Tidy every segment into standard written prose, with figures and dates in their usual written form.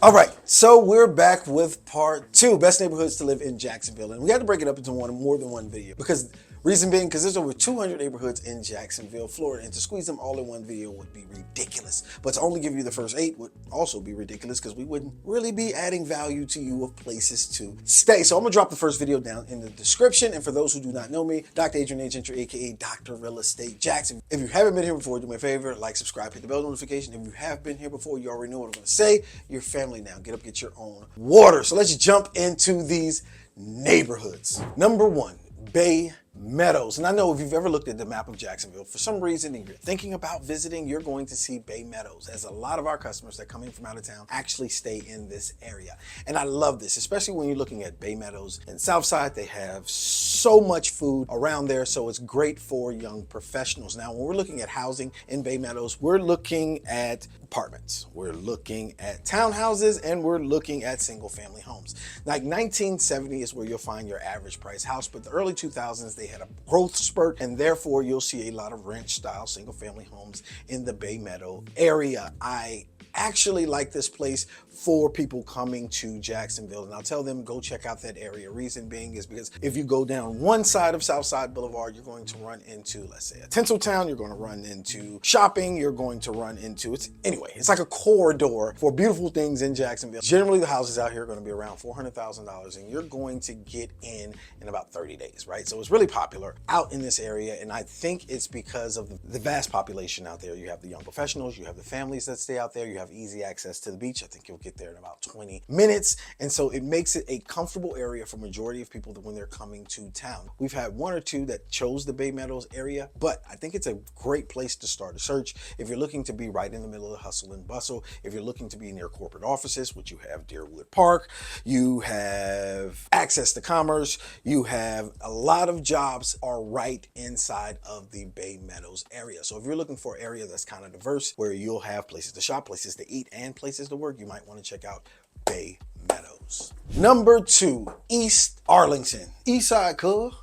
All right, so we're back with part two, best neighborhoods to live in Jacksonville. And we had to break it up into more than one video because reason being, because there's over 200 neighborhoods in Jacksonville, Florida, and to squeeze them all in one video would be ridiculous. But to only give you the first 8 would also be ridiculous because we wouldn't really be adding value to you of places to stay. So I'm gonna drop the first video down in the description. And for those who do not know me, Dr. Adrian H. Gentry, aka Dr. Real Estate Jackson. If you haven't been here before, do me a favor, like, subscribe, hit the bell notification. If you have been here before, you already know what I'm gonna say. You're family now. Get up, get your own water. So let's jump into these neighborhoods. Number 1, Bay Meadows. And I know if you've ever looked at the map of Jacksonville, for some reason, and you're thinking about visiting, you're going to see Bay Meadows, as a lot of our customers that come in from out of town actually stay in this area. And I love this, especially when you're looking at Bay Meadows and Southside. They have so much food around there, so it's great for young professionals. Now, when we're looking at housing in Bay Meadows, we're looking at apartments, we're looking at townhouses, and we're looking at single family homes. Like 1970 is where you'll find your average price house, but the early 2000s, they had a growth spurt, and therefore you'll see a lot of ranch style single family homes in the Bay Meadow area. I actually like this place for people coming to Jacksonville, and I'll tell them go check out that area. Reason being is because if you go down one side of Southside Boulevard, you're going to run into, let's say, a Tinseltown, you're going to run into shopping, you're going to run into, it's like a corridor for beautiful things in Jacksonville. Generally, the houses out here are going to be around $400,000, and you're going to get in about 30 days, right? So it's really popular out in this area, and I think it's because of the vast population out there. You have the young professionals, you have the families that stay out there, you have easy access to the beach. I think you'll get there in about 20 minutes. And so it makes it a comfortable area for majority of people when they're coming to town. We've had 1 or 2 that chose the Bay Meadows area, but I think it's a great place to start a search. If you're looking to be right in the middle of the hustle and bustle, if you're looking to be near corporate offices, which you have Deerwood Park, you have access to commerce, you have a lot of jobs are right inside of the Bay Meadows area. So if you're looking for an area that's kind of diverse, where you'll have places to shop, places to eat, and places to work, you might want to check out Bay Meadows. Number 2, East Arlington. East side, cool.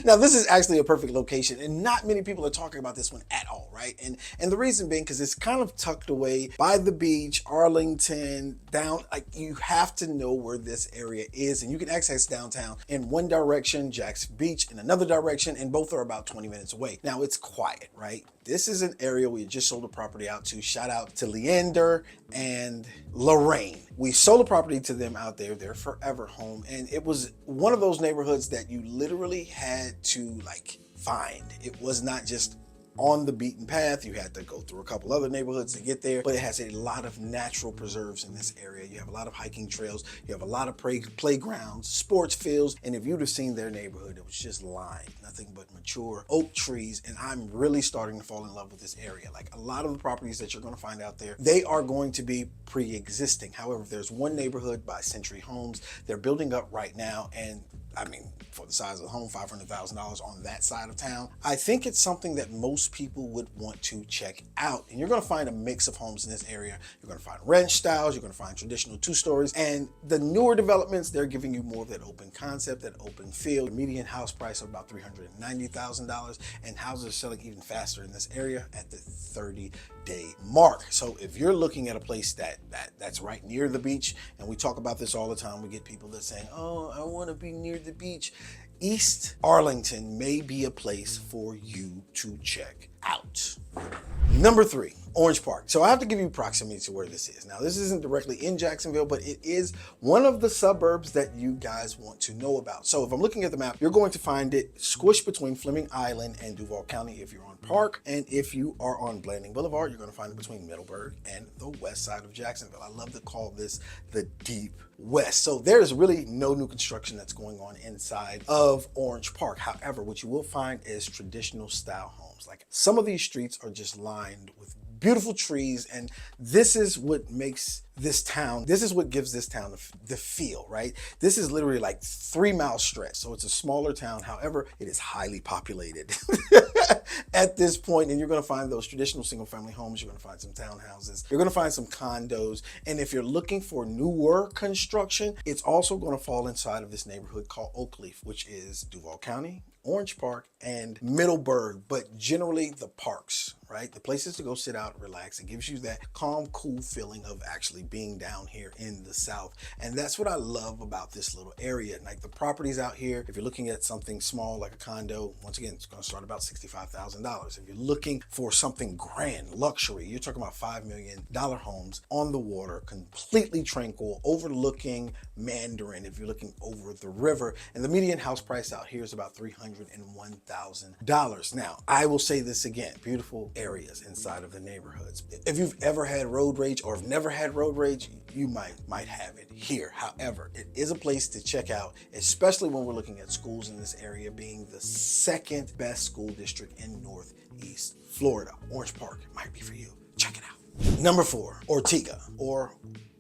Now, this is actually a perfect location, and not many people are talking about this one at all, right? And the reason being because it's kind of tucked away by the beach, Arlington, down, like you have to know where this area is, and you can access downtown in one direction, Jackson Beach in another direction, and both are about 20 minutes away. Now, it's quiet, right? This is an area we just sold a property out to. Shout out to Leander and Lorraine. We sold a property to them out there, their forever home. And it was one of those neighborhoods that you literally had to find. It was not just on the beaten path. You had to go through a couple other neighborhoods to get there, but it has a lot of natural preserves in this area. You have a lot of hiking trails, you have a lot of playgrounds, sports fields, and if you'd have seen their neighborhood, it was just lined, nothing but mature oak trees, and I'm really starting to fall in love with this area. Like a lot of the properties that you're going to find out there, they are going to be pre-existing. However, there's one neighborhood by Century Homes, they're building up right now, and I mean, for the size of the home, $500,000 on that side of town. I think it's something that most people would want to check out. And you're going to find a mix of homes in this area. You're going to find ranch styles, you're going to find traditional 2-stories, and the newer developments, they're giving you more of that open concept, that open feel. The median house price of about $390,000, and houses are selling even faster in this area at the 30-day mark. So if you're looking at a place that's right near the beach, and we talk about this all the time, we get people that saying, oh, I want to be near the beach. East Arlington may be a place for you to check out. Number 3, Orange Park. So I have to give you proximity to where this is. Now, this isn't directly in Jacksonville, but it is one of the suburbs that you guys want to know about. So if I'm looking at the map, you're going to find it squished between Fleming Island and Duval County if you're on Park. And if you are on Blanding Boulevard, you're going to find it between Middleburg and the west side of Jacksonville. I love to call this the Deep West. So there's really no new construction that's going on inside of Orange Park. However, what you will find is traditional style homes. Like some of these streets are just lined with beautiful trees, and this is what makes this town, this is what gives this town the feel, right? This is literally like 3-mile stretch, so it's a smaller town. However, it is highly populated at this point, and you're going to find those traditional single-family homes. You're going to find some townhouses. You're going to find some condos, and if you're looking for newer construction, it's also going to fall inside of this neighborhood called Oakleaf, which is Duval County, Orange Park, and Middleburg, but generally the parks right? The places to go sit out, relax. It gives you that calm, cool feeling of actually being down here in the South. And that's what I love about this little area. Like the properties out here, if you're looking at something small like a condo, once again, it's going to start about $65,000. If you're looking for something grand, luxury, you're talking about $5 million homes on the water, completely tranquil, overlooking Mandarin if you're looking over the river. And the median house price out here is about $301,000. Now, I will say this again, beautiful areas inside of the neighborhoods. If you've ever had road rage or have never had road rage, you might have it here. However, it is a place to check out, especially when we're looking at schools in this area being the second best school district in Northeast Florida. Orange Park might be for you. Check it out. Number 4, Ortega or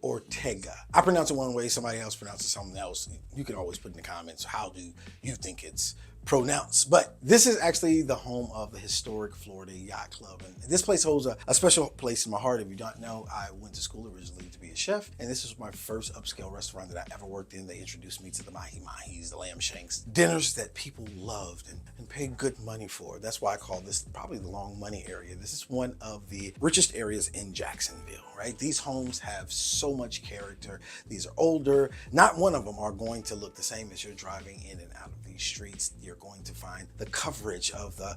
Ortega. I pronounce it one way, somebody else pronounces something else. You can always put in the comments, how do you think it's pronounced? But this is actually the home of the historic Florida Yacht Club. And this place holds a special place in my heart. If you don't know, I went to school originally to be a chef, and this was my first upscale restaurant that I ever worked in. They introduced me to the mahi-mahis, the lamb shanks, dinners that people loved and paid good money for. That's why I call this probably the long money area. This is one of the richest areas in Jacksonville, right? These homes have so much character. These are older. Not one of them are going to look the same as you're driving in and out of these streets. You're going to find the coverage of the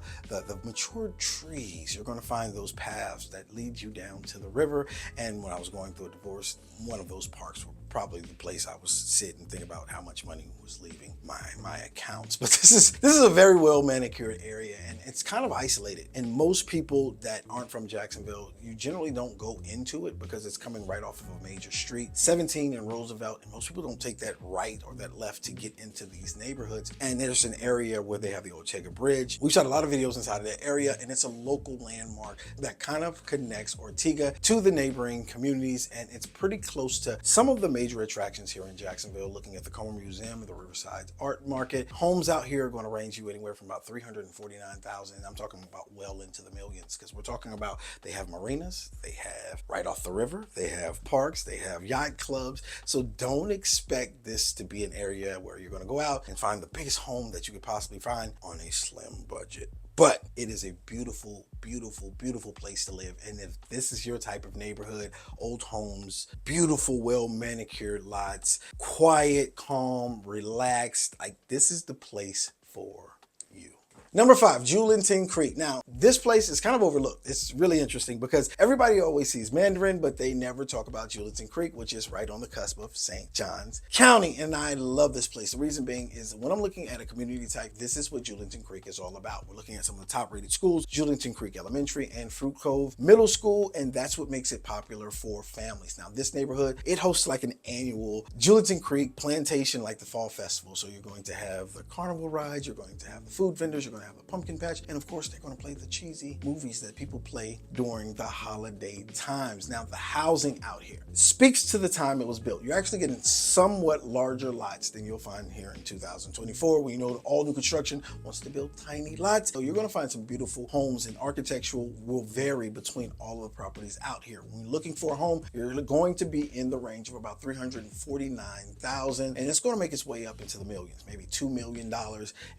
matured trees. You're going to find those paths that lead you down to the river. And when I was going through a divorce, one of those parks were probably the place I was sitting and think about how much money was leaving my accounts. But this is a very well manicured area, and it's kind of isolated. And most people that aren't from Jacksonville, you generally don't go into it because it's coming right off of a major street, 17 and Roosevelt, and most people don't take that right or that left to get into these neighborhoods. And there's an area where they have the Ortega Bridge. We shot a lot of videos inside of that area, and it's a local landmark that kind of connects Ortega to the neighboring communities, and it's pretty close to some of the major attractions here in Jacksonville. Looking at the Comer Museum and the Riverside Art Market, homes out here are going to range you anywhere from about $349,000. I'm talking about well into the millions, because we're talking about they have marinas, they have right off the river, they have parks, they have yacht clubs. So don't expect this to be an area where you're going to go out and find the biggest home that you could possibly find on a slim budget. But it is a beautiful, beautiful, beautiful place to live. And if this is your type of neighborhood, old homes, beautiful, well manicured lots, quiet, calm, relaxed, like this is the place for you. Number 5, Julington Creek. Now, this place is kind of overlooked. It's really interesting because everybody always sees Mandarin, but they never talk about Julington Creek, which is right on the cusp of St. Johns County. And I love this place. The reason being is when I'm looking at a community type, this is what Julington Creek is all about. We're looking at some of the top rated schools, Julington Creek Elementary and Fruit Cove Middle School, and that's what makes it popular for families. Now, this neighborhood, it hosts like an annual Julington Creek plantation, like the fall festival. So you're going to have the carnival rides, you're going to have the food vendors, you're going to have the pumpkin patch, and of course they're going to play the cheesy movies that people play during the holiday times. Now, the housing out here speaks to the time it was built. You're actually getting somewhat larger lots than you'll find here in 2024. We know all new construction wants to build tiny lots. So you're going to find some beautiful homes, and architectural will vary between all of the properties out here. When you're looking for a home, you're going to be in the range of about $349,000, and it's going to make its way up into the millions, maybe $2 million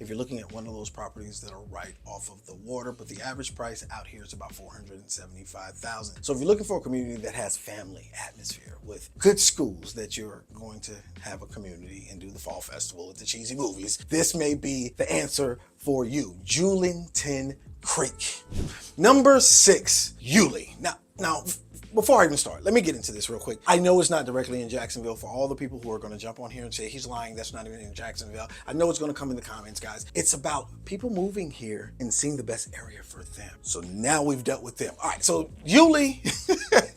if you're looking at one of those properties that are right off of the water. But the average price out here is about $475,000. So if you're looking for a community that has family atmosphere with good schools, that you're going to have a community and do the fall festival at the cheesy movies, this may be the answer for you. Julington Creek. Number 6, Yulee. Now, before I even start, let me get into this real quick. I know it's not directly in Jacksonville. For all the people who are going to jump on here and say he's lying, that's not even in Jacksonville, I know it's going to come in the comments, guys. It's about people moving here and seeing the best area for them. So now we've dealt with them. All right, so Yulee,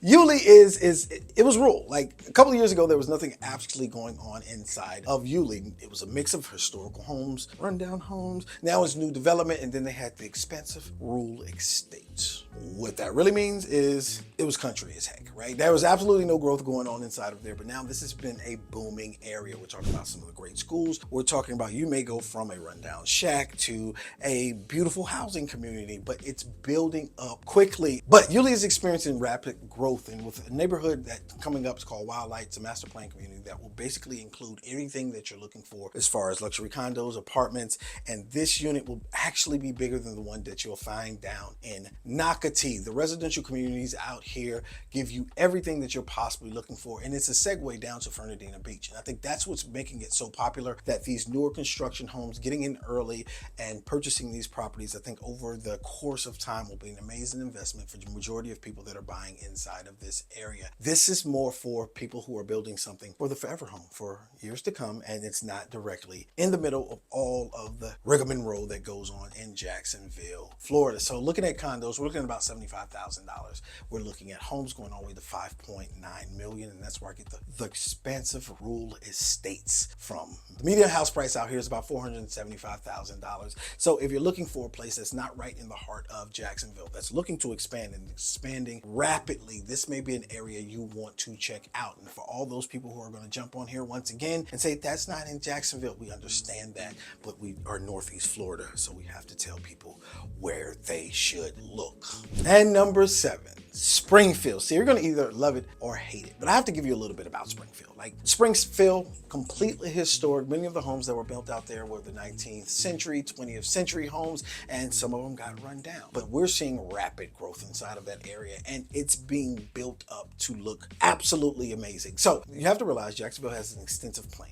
Yulee it was rural. Like a couple of years ago, there was nothing actually going on inside of Yulee. It was a mix of historical homes, rundown homes. Now it's new development, and then they had the expansive rural estates. What that really means is it was country as heck, right? There was absolutely no growth going on inside of there, but now this has been a booming area. We're talking about some of the great schools. We're talking about you may go from a rundown shack to a beautiful housing community, but it's building up quickly. But Yulee is experiencing rapid growth, and with a neighborhood that coming up. It's called Wildlight. It's a master plan community that will basically include everything that you're looking for as far as luxury condos, apartments, and this unit will actually be bigger than the one that you'll find down in Nocatee. The residential communities out here give you everything that you're possibly looking for, and it's a segue down to Fernandina Beach. And I think that's what's making it so popular, that these newer construction homes, getting in early and purchasing these properties, I think over the course of time will be an amazing investment for the majority of people that are buying inside of this area. This is more for people who are building something for the forever home for years to come, and it's not directly in the middle of all of the rigmarole that goes on in Jacksonville, Florida. So looking at condos, we're looking at about $75,000. We're looking at homes going all the way to $5.9 million, and that's where I get the expansive rural estates from. The median house price out here is about $475,000. So if you're looking for a place that's not right in the heart of Jacksonville, that's looking to expand and expanding rapidly, this may be an area you want to check out. And for all those people who are going to jump on here once again and say that's not in Jacksonville, we understand that, but we are Northeast Florida, so we have to tell people where they should look. And number 7, Springfield. See, you're going to either love it or hate it, but I have to give you a little bit about Springfield. Like Springfield, completely historic. Many of the homes that were built out there were the 19th century, 20th century homes, and some of them got run down. But we're seeing rapid growth inside of that area, and it's being built up to look absolutely amazing. So you have to realize Jacksonville has an extensive plan,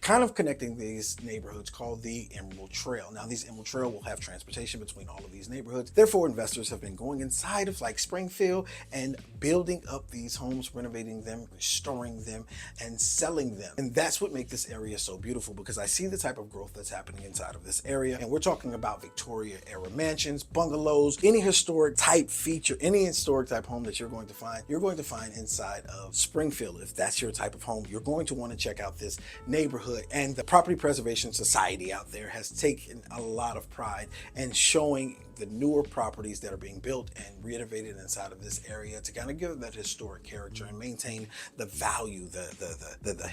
kind of connecting these neighborhoods, called the Emerald Trail. Now, these Emerald Trail will have transportation between all of these neighborhoods. Therefore, investors have been going inside of like Springfield and building up these homes, renovating them, restoring them, and selling them. And that's what makes this area so beautiful, because I see the type of growth that's happening inside of this area. And we're talking about Victoria era mansions, bungalows, any historic type feature, any historic type home that you're going to find inside of Springfield. If that's your type of home, you're going to want to check out this neighborhood. And the Property Preservation Society out there has taken a lot of pride in showing the newer properties that are being built and renovated inside of this area to kind of give that historic character and maintain the value, the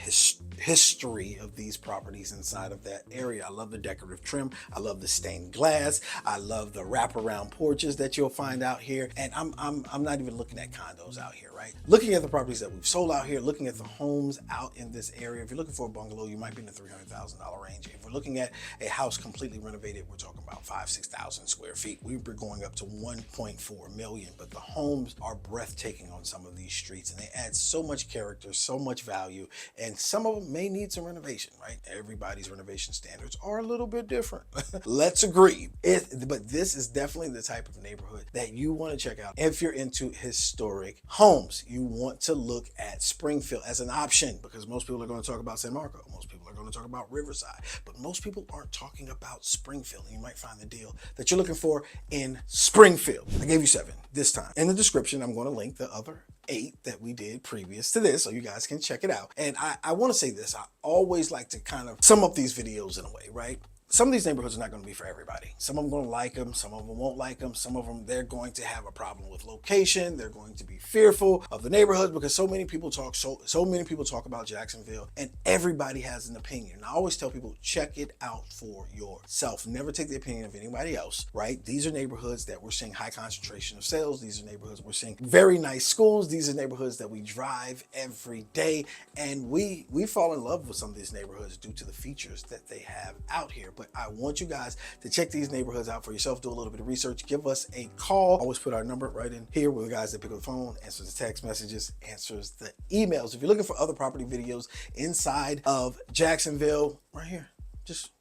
history of these properties inside of that area. I love the decorative trim. I love the stained glass. I love the wraparound porches that you'll find out here. And I'm not even looking at condos out here, right? Looking at the properties that we've sold out here, looking at the homes out in this area. If you're looking for a bungalow, you might be in the $300,000 range. If we're looking at a house completely renovated, we're talking about 5,000-6,000 square feet. We were going up to 1.4 million, but the homes are breathtaking on some of these streets, and they add so much character, so much value, and some of them may need some renovation, right? Everybody's renovation standards are a little bit different. Let's agree. But this is definitely the type of neighborhood that you want to check out. If you're into historic homes, you want to look at Springfield as an option, because most people are going to talk about San Marco. Most people are going to talk about Riverside, but most people aren't talking about Springfield. And you might find the deal that you're looking for in Springfield. I gave you 7 this time. In the description, I'm going to link the other 8 that we did previous to this, so you guys can check it out. And I want to say this, I always like to kind of sum up these videos in a way, right? Some of these neighborhoods are not going to be for everybody. Some of them are going to like them. Some of them won't like them. Some of them, they're going to have a problem with location. They're going to be fearful of the neighborhoods because so many people talk about Jacksonville, and everybody has an opinion. And I always tell people, check it out for yourself. Never take the opinion of anybody else, right? These are neighborhoods that we're seeing high concentration of sales. These are neighborhoods we're seeing very nice schools. These are neighborhoods that we drive every day, and we fall in love with some of these neighborhoods due to the features that they have out here. But I want you guys to check these neighborhoods out for yourself. Do a little bit of research. Give us a call. Always put our number right in here with the guys that pick up the phone, answers the text messages, answers the emails. If you're looking for other property videos inside of Jacksonville, right here, just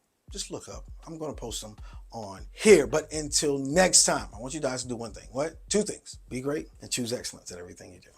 look up. I'm going to post them on here. But until next time, I want you guys to do one thing. What? 2 things. Be great and choose excellence at everything you do.